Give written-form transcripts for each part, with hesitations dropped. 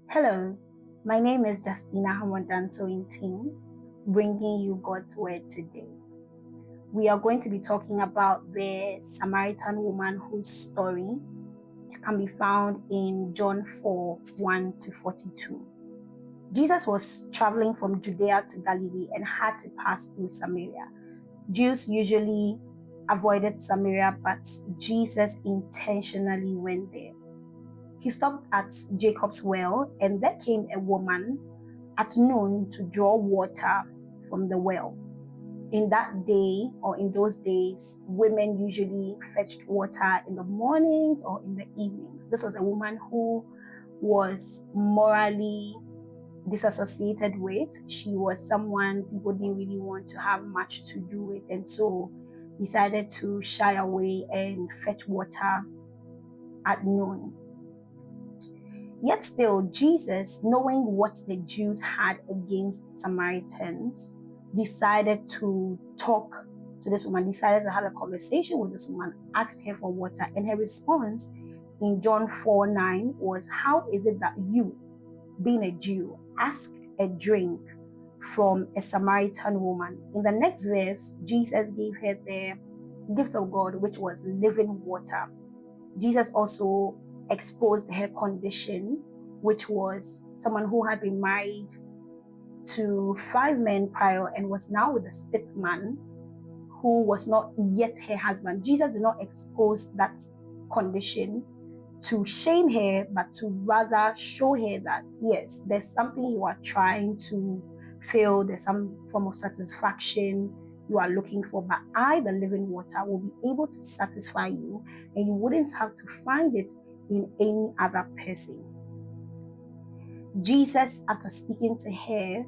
Hello, my name is Justina Hamondanto in team, bringing you God's word today. We are going to be talking about the Samaritan woman whose story can be found in John 4 1 to 42. Jesus was traveling from Judea to Galilee and had to pass through Samaria. Jews usually avoided Samaria, but Jesus intentionally went there. He stopped at Jacob's well, and there came a woman at noon to draw water from the well. In that day, or in those days, women usually fetched water in the mornings or in the evenings. This was a woman who was morally disassociated with. She was someone people didn't really want to have much to do with, and so decided to shy away and fetch water at noon. Yet still, Jesus, knowing what the Jews had against Samaritans, decided to talk to this woman, decided to have a conversation with this woman, asked her for water. And her response in John 4:9 was, "How is it that you, being a Jew, ask a drink from a Samaritan woman?" In the next verse, Jesus gave her the gift of God, which was living water. Jesus also exposed her condition, which was someone who had been married to 5 men prior and was now with a 6th man who was not yet her husband. Jesus did not expose that condition to shame her, but to rather show her that, yes, there's something you are trying to feel, there's some form of satisfaction you are looking for, but I, the living water, will be able to satisfy you, and you wouldn't have to find it in any other person. Jesus, after speaking to her,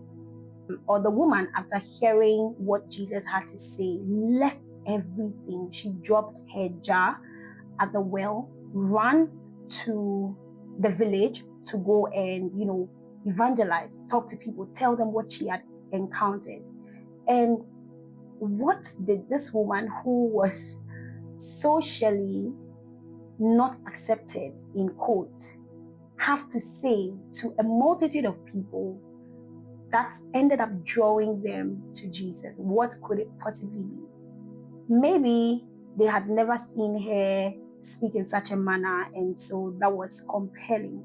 or the woman, after hearing what Jesus had to say, left everything. She dropped her jar at the well, ran to the village to go and, evangelize, talk to people, tell them what she had encountered. And what did this woman, who was socially not accepted, in quote, have to say to a multitude of people that ended up drawing them to Jesus? What could it possibly be? Maybe they had never seen her speak in such a manner, and so that was compelling.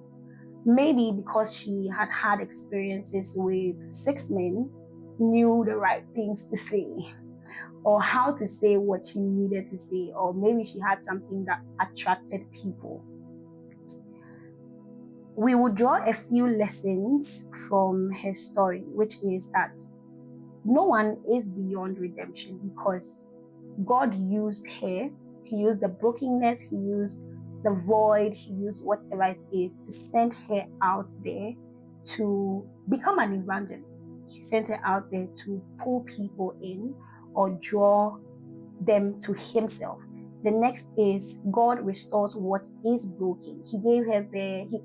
Maybe because she had had experiences with 6 men, knew the right things to say, or how to say what she needed to say, or maybe she had something that attracted people. We will draw a few lessons from her story, which is that no one is beyond redemption, because God used her. He used the brokenness, He used the void, He used whatever it is to send her out there to become an evangelist. He sent her out there to pull people in or draw them to Himself. The next is God restores what is broken. He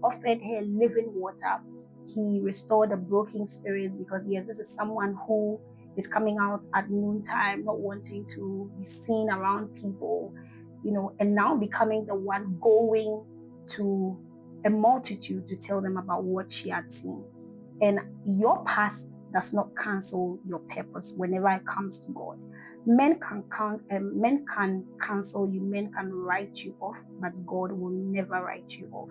offered her living water. He restored a broken spirit, because yes, this is someone who is coming out at noontime, not wanting to be seen around people, and now becoming the one going to a multitude to tell them about what she had seen. And your past does not cancel your purpose whenever it comes to God. Men can cancel you, men can write you off, but God will never write you off.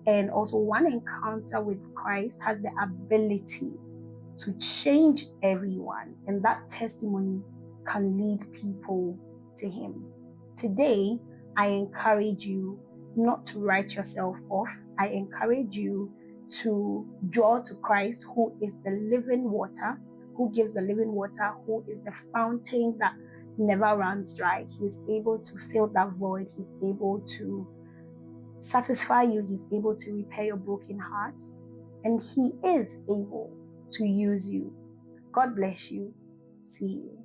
And also, one encounter with Christ has the ability to change everyone, and that testimony can lead people to Him. Today, I encourage you not to write yourself off. I encourage you to draw to Christ, who is the living water, who gives the living water, who is the fountain that never runs dry. He is able to fill that void. He's able to satisfy you. He's able to repair your broken heart. And He is able to use you. God bless you. See you.